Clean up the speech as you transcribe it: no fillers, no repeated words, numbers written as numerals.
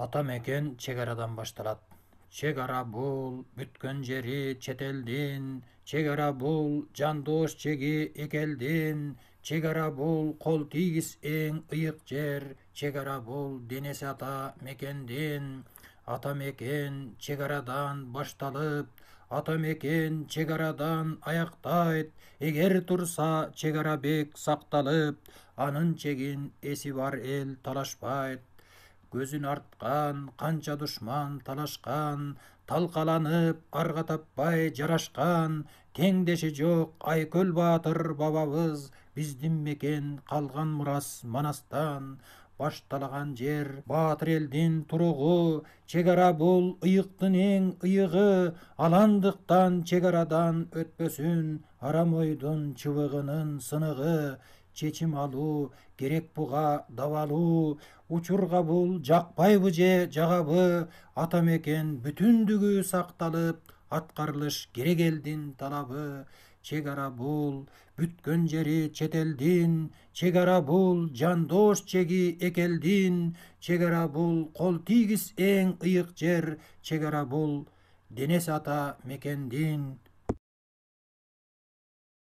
Ата мекен чек арадан башталат. Чек ара бул бүткөн жери чет элдин, чек ара бул жандош чеги эки элдин, чек ара бул кол тийгис эң ыйык жер, чек ара бул денеси ата мекендин. Ата мекен чек арадан башталып, ата мекен чек арадан аяктайт. Эгер турса чек ара бек сакталып, анын чегин эси бар эл талашпайт. Көзүн арткан канча душман талашкан, талкаланып арга таппай жарашкан. Теңдеши жок Айкөл баатыр бабабыз, биздин мекен калган мурас Манастан. Башталаган жер баатыр элдин туругу, чек ара бул ыйыктын эң ыйыгы. Аландыктан чек арадан өтпөсүн арам ойдун чыбыгынын сыныгы. Чечим алуу керек буга дабалуу, учурга бул жакпайбы же жагабы. Ата мекен бүтүндүгү сакталып, аткарылыш керек элдин талабы. Чек ара бул бүткөн жери чет элдин, чек ара бул жандош чеги эки элдин, чек ара бул кол тийгис эң ыйык жер, чек ара бул денеси ата мекендин.